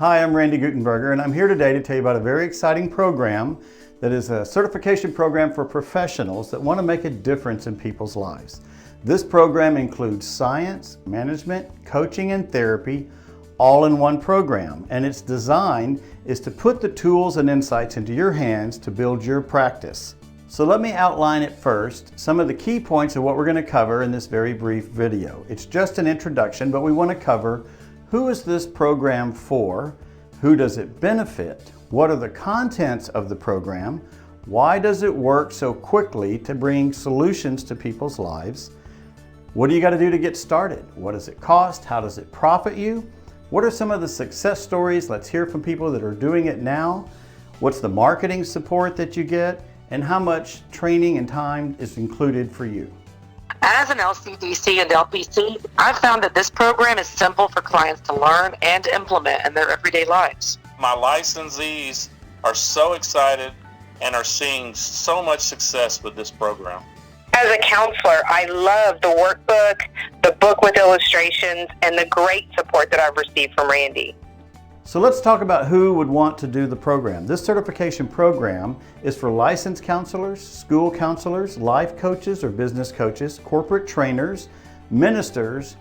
Hi, I'm Randy Gutenberger, and I'm here today to tell you about a very exciting program that is a certification program for professionals that want to make a difference in people's lives. This program includes science, management, coaching, and therapy all in one program, and its design is to put the tools and insights into your hands to build your practice. So let me outline it first, some of the key points of what we're going to cover in this very brief video. It's just an introduction, but we want to cover who is this program for, who does it benefit, what are the contents of the program, why does it work so quickly to bring solutions to people's lives, what do you got to do to get started, what does it cost, how does it profit you, what are some of the success stories, let's hear from people that are doing it now, what's the marketing support that you get, and how much training and time is included for you. As an LCDC and LPC, I've found that this program is simple for clients to learn and to implement in their everyday lives. My licensees are so excited and are seeing so much success with this program. As a counselor, I love the workbook, the book with illustrations, and the great support that I've received from Randy. So let's talk about who would want to do the program. This certification program is for licensed counselors, school counselors, life coaches or business coaches, corporate trainers, ministers,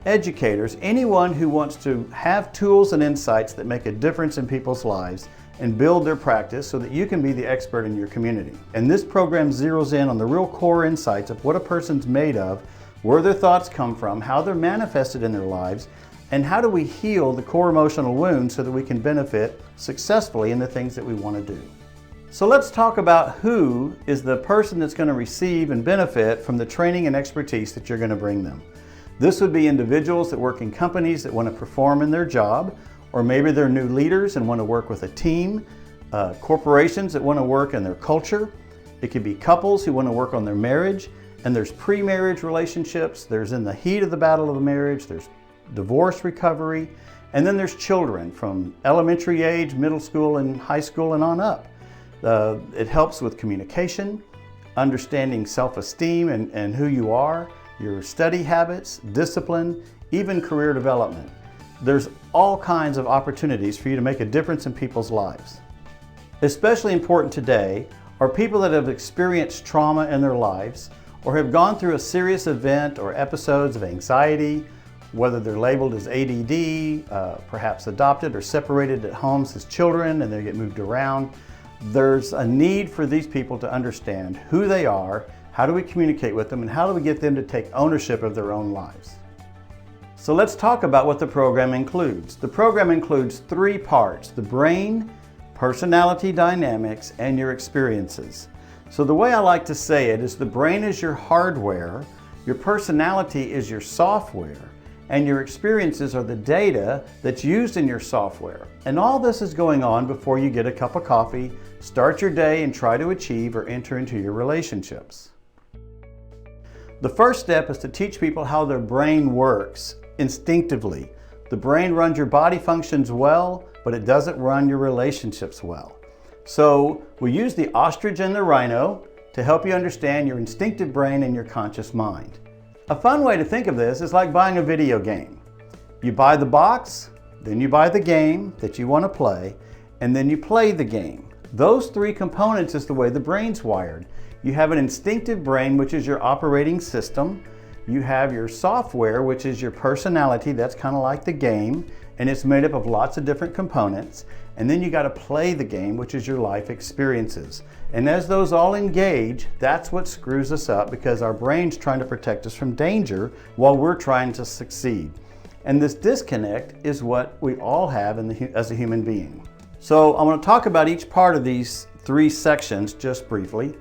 educators, anyone who wants to have tools and insights that make a difference in people's lives and build their practice so that you can be the expert in your community. And this program zeroes in on the real core insights of what a person's made of, where their thoughts come from, how they're manifested in their lives, and how do we heal the core emotional wounds so that we can benefit successfully in the things that we want to do. So let's talk about who is the person that's going to receive and benefit from the training and expertise that you're going to bring them. This would be individuals that work in companies that want to perform in their job, or maybe they're new leaders and want to work with a team, corporations that want to work in their culture. It could be couples who want to work on their marriage, and there's pre-marriage relationships, there's in the heat of the battle of the marriage, there's divorce recovery, and then there's children from elementary age, middle school, and high school and on up. It helps with communication, understanding self-esteem and who you are, your study habits, discipline, even career development. There's all kinds of opportunities for you to make a difference in people's lives. Especially important today are people that have experienced trauma in their lives or have gone through a serious event or episodes of anxiety, whether they're labeled as ADD, perhaps adopted or separated at homes as children and they get moved around. There's a need for these people to understand who they are, how do we communicate with them, and how do we get them to take ownership of their own lives. So let's talk about what the program includes. The program includes 3 parts: the brain, personality dynamics, and your experiences. So the way I like to say it is the brain is your hardware, your personality is your software, and your experiences are the data that's used in your software. And all this is going on before you get a cup of coffee, start your day, and try to achieve or enter into your relationships. The first step is to teach people how their brain works instinctively. The brain runs your body functions well, but it doesn't run your relationships well. So we use the ostrich and the rhino to help you understand your instinctive brain and your conscious mind. A fun way to think of this is like buying a video game. You buy the box, then you buy the game that you want to play, and then you play the game. Those 3 components is the way the brain's wired. You have an instinctive brain, which is your operating system. You have your software, which is your personality. That's kind of like the game, and it's made up of lots of different components. And then you got to play the game, which is your life experiences. And as those all engage, that's what screws us up, because our brain's trying to protect us from danger while we're trying to succeed. And this disconnect is what we all have as a human being. So I'm going to talk about each part of these 3 sections just briefly.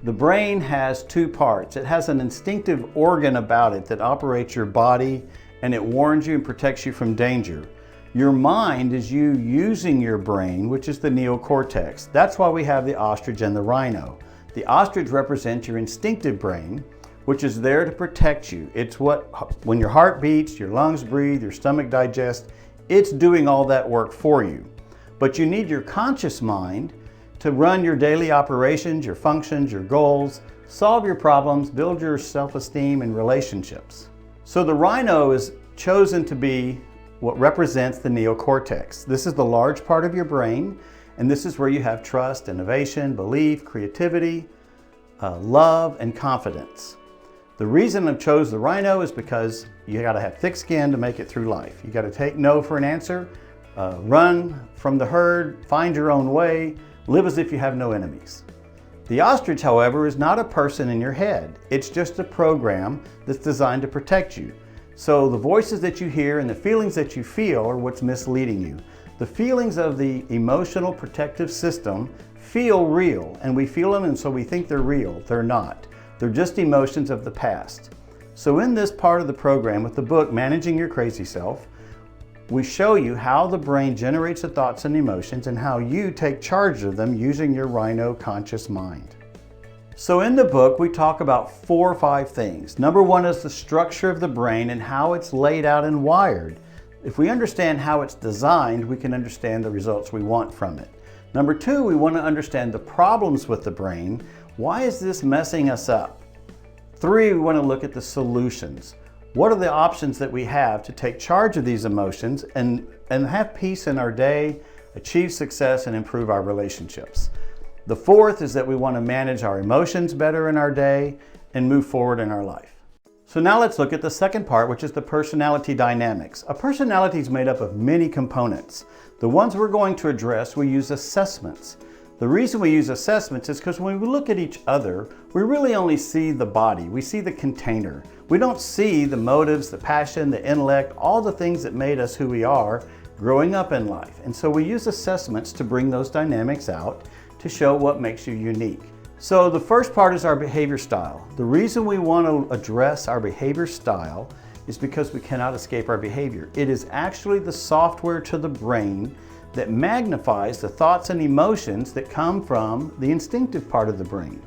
The brain has 2 parts. It has an instinctive organ about it that operates your body, and it warns you and protects you from danger. Your mind is you using your brain, which is the neocortex. That's why we have the ostrich and the rhino. The ostrich represents your instinctive brain, which is there to protect you. It's when your heart beats, your lungs breathe, your stomach digests, it's doing all that work for you. But you need your conscious mind to run your daily operations, your functions, your goals, solve your problems, build your self-esteem and relationships. So the rhino is chosen to be what represents the neocortex. This is the large part of your brain, and this is where you have trust, innovation, belief, creativity, love, and confidence. The reason I've chose the rhino is because you got to have thick skin to make it through life. You got to take no for an answer, run from the herd, find your own way, live as if you have no enemies. The ostrich, however, is not a person in your head. It's just a program that's designed to protect you. So the voices that you hear and the feelings that you feel are what's misleading you. The feelings of the emotional protective system feel real, and we feel them, and so we think they're real. They're not. They're just emotions of the past. So in this part of the program with the book, Managing Your Crazy Self, we show you how the brain generates the thoughts and emotions and how you take charge of them using your rhino conscious mind. So in the book, we talk about 4 or 5 things. Number 1 is the structure of the brain and how it's laid out and wired. If we understand how it's designed, we can understand the results we want from it. Number 2, we want to understand the problems with the brain. Why is this messing us up? 3, we want to look at the solutions. What are the options that we have to take charge of these emotions and have peace in our day, achieve success, and improve our relationships? The 4th is that we want to manage our emotions better in our day and move forward in our life. So now let's look at the second part, which is the personality dynamics. A personality is made up of many components. The ones we're going to address, we use assessments. The reason we use assessments is because when we look at each other, we really only see the body. We see the container. We don't see the motives, the passion, the intellect, all the things that made us who we are growing up in life. And so we use assessments to bring those dynamics out to show what makes you unique. So the first part is our behavior style. The reason we want to address our behavior style is because we cannot escape our behavior. It is actually the software to the brain that magnifies the thoughts and emotions that come from the instinctive part of the brain.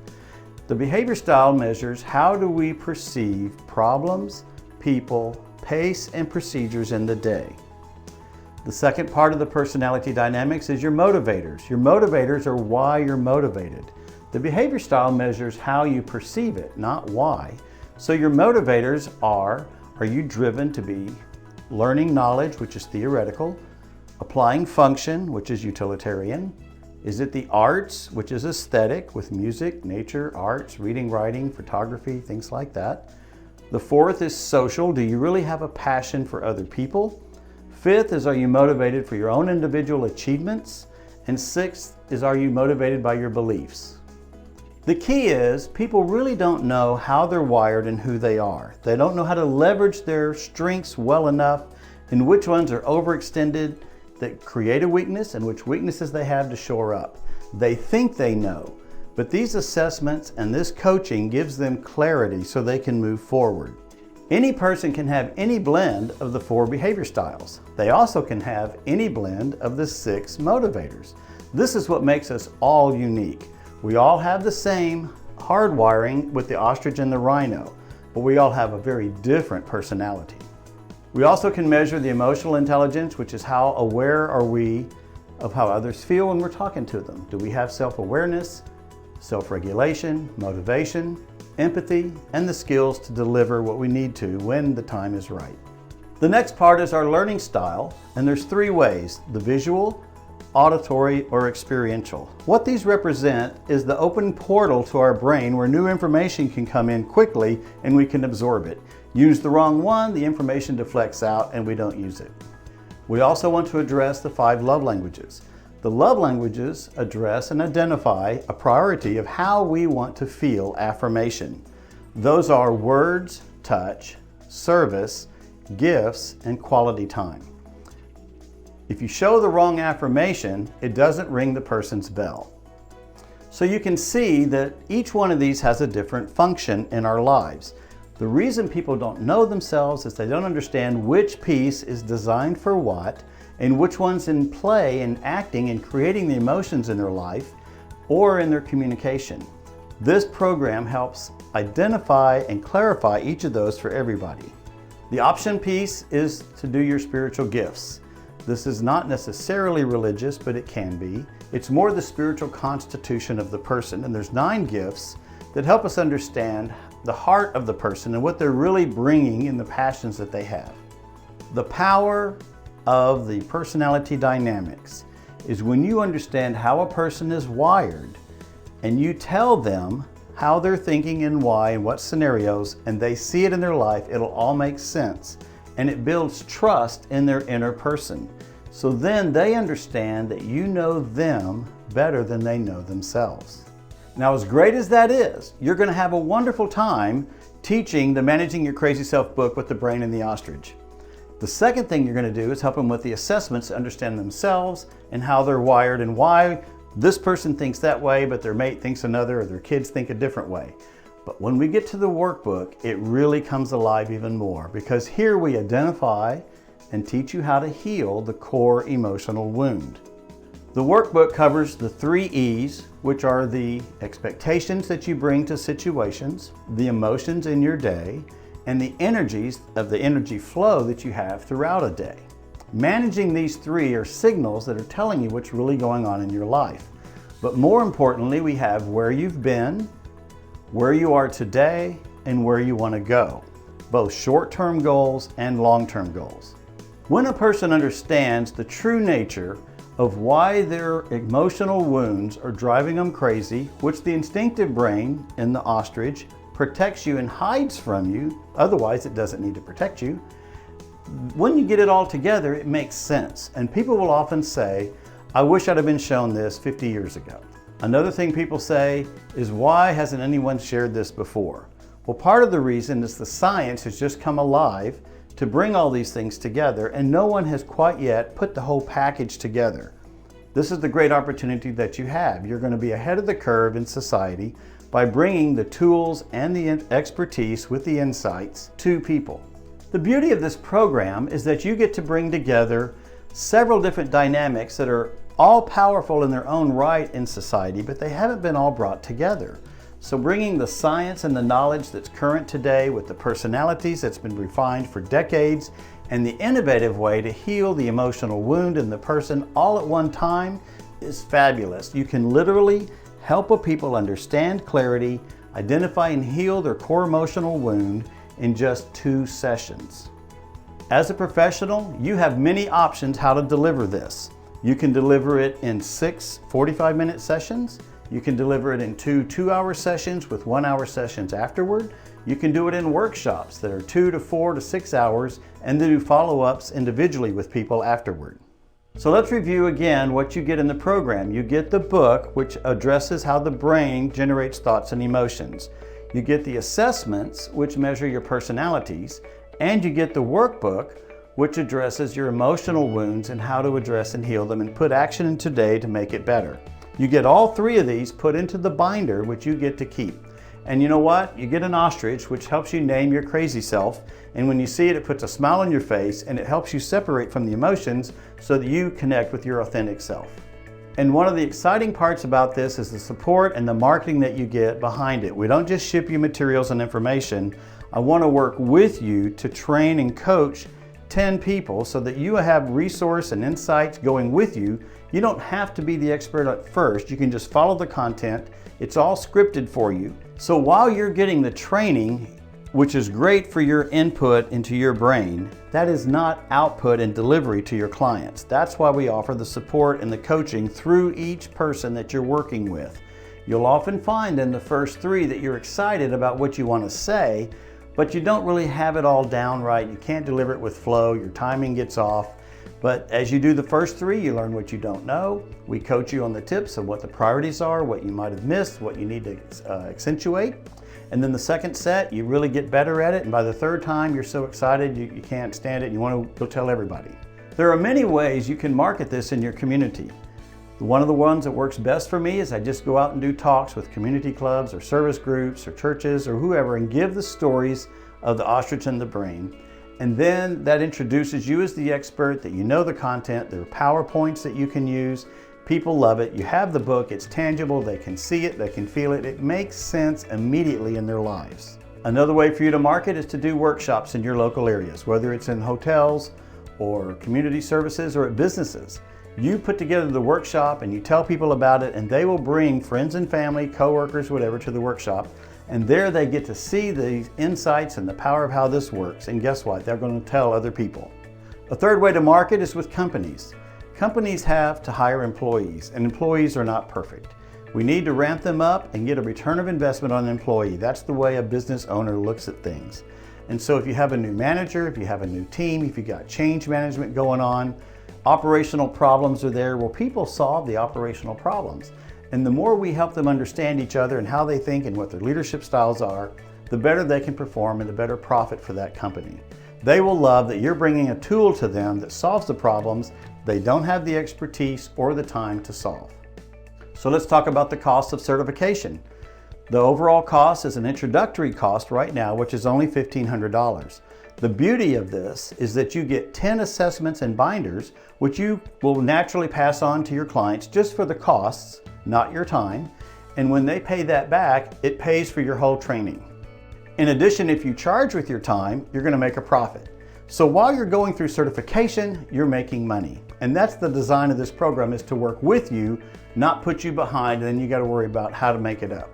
The behavior style measures how do we perceive problems, people, pace, and procedures in the day. The second part of the personality dynamics is your motivators. Your motivators are why you're motivated. The behavior style measures how you perceive it, not why. So your motivators are you driven to be learning knowledge, which is theoretical, applying function, which is utilitarian? Is it the arts, which is aesthetic, with music, nature, arts, reading, writing, photography, things like that? The 4th is social. Do you really have a passion for other people? 5th is, are you motivated for your own individual achievements? And 6th is, are you motivated by your beliefs? The key is, people really don't know how they're wired and who they are. They don't know how to leverage their strengths well enough and which ones are overextended that create a weakness and which weaknesses they have to shore up. They think they know, but these assessments and this coaching gives them clarity so they can move forward. Any person can have any blend of the 4 behavior styles. They also can have any blend of the 6 motivators. This is what makes us all unique. We all have the same hardwiring with the ostrich and the rhino, but we all have a very different personality. We also can measure the emotional intelligence, which is how aware are we of how others feel when we're talking to them. Do we have self-awareness, self-regulation, motivation, empathy, and the skills to deliver what we need to when the time is right? The next part is our learning style, and there's 3 ways: the visual, auditory, or experiential. What these represent is the open portal to our brain where new information can come in quickly and we can absorb it. Use the wrong one, the information deflects out and we don't use it. We also want to address the 5 love languages. The love languages address and identify a priority of how we want to feel affirmation. Those are words, touch, service, gifts, and quality time. If you show the wrong affirmation, it doesn't ring the person's bell. So you can see that each one of these has a different function in our lives. The reason people don't know themselves is they don't understand which piece is designed for what and which one's in play and acting and creating the emotions in their life or in their communication. This program helps identify and clarify each of those for everybody. The option piece is to do your spiritual gifts. This is not necessarily religious, but it can be. It's more the spiritual constitution of the person, and there's 9 gifts that help us understand the heart of the person and what they're really bringing in the passions that they have. The power of the personality dynamics is when you understand how a person is wired and you tell them how they're thinking and why and what scenarios, and they see it in their life, it'll all make sense. And it builds trust in their inner person. So then they understand that you know them better than they know themselves. Now, as great as that is, you're going to have a wonderful time teaching the Managing Your Crazy Self book with the brain and the ostrich. The second thing you're going to do is help them with the assessments to understand themselves and how they're wired and why this person thinks that way, but their mate thinks another, or their kids think a different way. But when we get to the workbook, it really comes alive even more, because here we identify and teach you how to heal the core emotional wound. The workbook covers the 3 E's, which are the expectations that you bring to situations, the emotions in your day, and the energies of the energy flow that you have throughout a day. Managing these 3 are signals that are telling you what's really going on in your life. But more importantly, we have where you've been, where you are today, and where you want to go, both short-term goals and long-term goals. When a person understands the true nature of why their emotional wounds are driving them crazy, which the instinctive brain in the ostrich protects you and hides from you, otherwise it doesn't need to protect you. When you get it all together, it makes sense. And people will often say, I wish I'd have been shown this 50 years ago. Another thing people say is, why hasn't anyone shared this before? Well, part of the reason is the science has just come alive to bring all these things together, and no one has quite yet put the whole package together. This is the great opportunity that you have. You're going to be ahead of the curve in society by bringing the tools and the expertise with the insights to people. The beauty of this program is that you get to bring together several different dynamics that are all powerful in their own right in society, but they haven't been all brought together. So bringing the science and the knowledge that's current today with the personalities that's been refined for decades and the innovative way to heal the emotional wound in the person all at one time is fabulous. You can literally help a people understand clarity, identify and heal their core emotional wound in just 2 sessions. As a professional, you have many options how to deliver this. You can deliver it in 6 45-minute sessions. You can deliver it in 2 2-hour sessions with 1-hour sessions afterward. You can do it in workshops that are 2 to 4 to 6 hours, and then do follow-ups individually with people afterward. So let's review again what you get in the program. You get the book, which addresses how the brain generates thoughts and emotions. You get the assessments, which measure your personalities, and you get the workbook, which addresses your emotional wounds and how to address and heal them and put action in today to make it better. You get all 3 of these put into the binder, which you get to keep. And you know what? You get an ostrich, which helps you name your crazy self. And when you see it, it puts a smile on your face and it helps you separate from the emotions so that you connect with your authentic self. And one of the exciting parts about this is the support and the marketing that you get behind it. We don't just ship you materials and information. I want to work with you to train and coach 10 people so that you have resource and insights going with you. You don't have to be the expert at first. You can just follow the content. It's all scripted for you. So while you're getting the training, which is great for your input into your brain, that is not output and delivery to your clients. That's why we offer the support and the coaching through each person that you're working with. You'll often find in the first 3 that you're excited about what you want to say, but you don't really have it all down right. You can't deliver it with flow. Your timing gets off. But as you do the first 3, you learn what you don't know. We coach you on the tips of what the priorities are, what you might have missed, what you need to accentuate. And then the second set, you really get better at it. And by the 3rd time, you're so excited, you can't stand it. And you want to go tell everybody. There are many ways you can market this in your community. One of the ones that works best for me is I just go out and do talks with community clubs or service groups or churches or whoever and give the stories of the ostrich and the brain. And then that introduces you as the expert, that you know the content, there are PowerPoints that you can use. People love it. You have the book, it's tangible, they can see it, they can feel it. It makes sense immediately in their lives. Another way for you to market is to do workshops in your local areas, whether it's in hotels or community services or at businesses. You put together the workshop and you tell people about it, and they will bring friends and family, coworkers, whatever, to the workshop. And there they get to see the insights and the power of how this works. And guess what? They're going to tell other people. A third way to market is with companies. Companies have to hire employees, and employees are not perfect. We need to ramp them up and get a return of investment on an employee. That's the way a business owner looks at things. And so if you have a new manager, if you have a new team, if you got change management going on, operational problems are there, well, people solve the operational problems. And the more we help them understand each other and how they think and what their leadership styles are, the better they can perform and the better profit for that company. They will love that you're bringing a tool to them that solves the problems they don't have the expertise or the time to solve. So let's talk about the cost of certification. The overall cost is an introductory cost right now, which is only $1,500. The beauty of this is that you get 10 assessments and binders, which you will naturally pass on to your clients just for the costs, not your time. And when they pay that back, it pays for your whole training. In addition, if you charge with your time, you're going to make a profit. So while you're going through certification, you're making money. And that's the design of this program, is to work with you, not put you behind, and then you got to worry about how to make it up.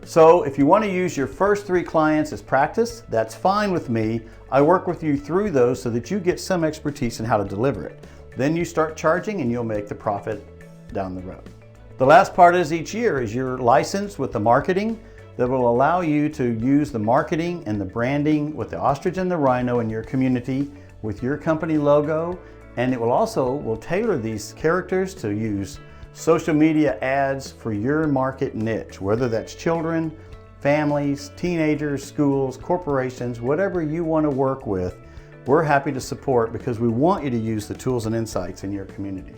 So if you want to use your first 3 clients as practice, that's fine with me. I work with you through those so that you get some expertise in how to deliver it. Then you start charging and you'll make the profit down the road. The last part is each year is your license with the marketing that will allow you to use the marketing and the branding with the ostrich and the rhino in your community with your company logo. And it will also tailor these characters to use social media ads for your market niche, whether that's children, families, teenagers, schools, corporations, whatever you want to work with, we're happy to support because we want you to use the tools and insights in your community.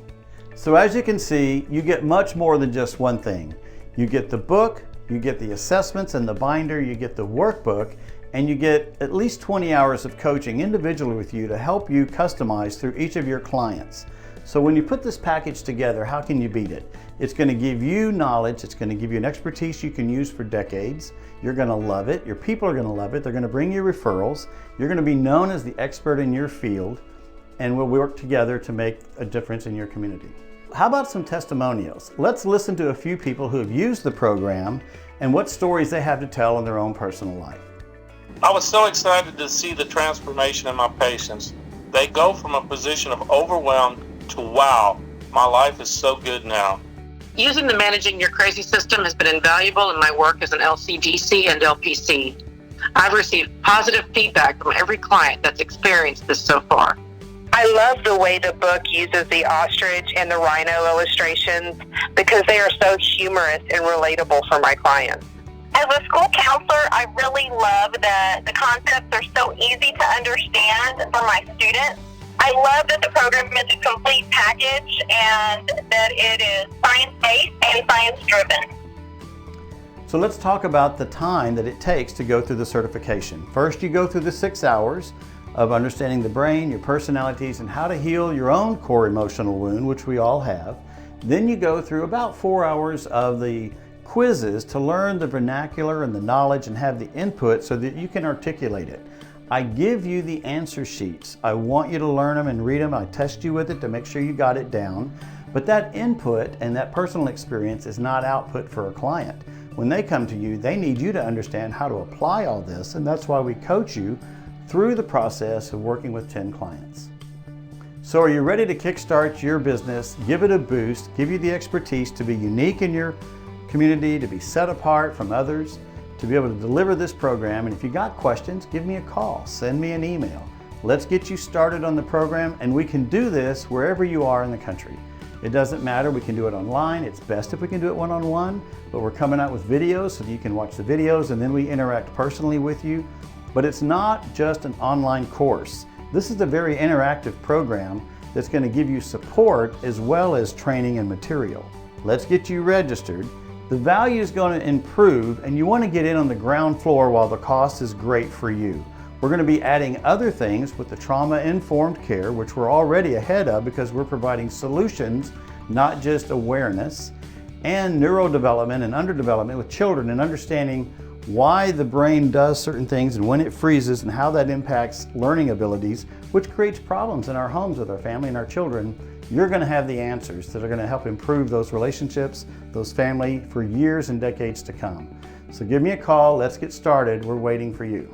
So as you can see, you get much more than just one thing. You get the book, you get the assessments and the binder, you get the workbook, and you get at least 20 hours of coaching individually with you to help you customize through each of your clients. So when you put this package together, how can you beat it? It's going to give you knowledge, it's going to give you an expertise you can use for decades. You're going to love it, your people are going to love it, they're going to bring you referrals, you're going to be known as the expert in your field, and we'll work together to make a difference in your community. How about some testimonials? Let's listen to a few people who have used the program and what stories they have to tell in their own personal life. I was so excited to see the transformation in my patients. They go from a position of overwhelm to, wow, my life is so good now. Using the Managing Your Crazy system has been invaluable in my work as an LCDC and LPC. I've received positive feedback from every client that's experienced this so far. I love the way the book uses the ostrich and the rhino illustrations because they are so humorous and relatable for my clients. As a school counselor, I really love that the concepts are so easy to understand for my students. I love that the program is a complete package and that it is science-based and science-driven. So let's talk about the time that it takes to go through the certification. First, you go through the 6 hours of understanding the brain, your personalities, and how to heal your own core emotional wound, which we all have. Then you go through about 4 hours of the quizzes to learn the vernacular and the knowledge and have the input so that you can articulate it. I give you the answer sheets. I want you to learn them and read them. I test you with it to make sure you got it down. But that input and that personal experience is not output for a client. When they come to you, they need you to understand how to apply all this, and that's why we coach you through the process of working with 10 clients. So are you ready to kickstart your business, give it a boost, give you the expertise to be unique in your community, to be set apart from others, to be able to deliver this program? And if you got questions, give me a call, send me an email. Let's get you started on the program, and we can do this wherever you are in the country. It doesn't matter, we can do it online. It's best if we can do it one-on-one, but we're coming out with videos so that you can watch the videos and then we interact personally with you. But it's not just an online course. This is a very interactive program that's going to give you support as well as training and material. Let's get you registered. The value is going to improve, and you want to get in on the ground floor while the cost is great for you. We're going to be adding other things with the trauma-informed care, which we're already ahead of because we're providing solutions, not just awareness, and neurodevelopment and underdevelopment with children and understanding why the brain does certain things and when it freezes and how that impacts learning abilities, which creates problems in our homes with our family and our children. You're going to have the answers that are going to help improve those relationships, those family for years and decades to come. So give me a call, let's get started. We're waiting for you.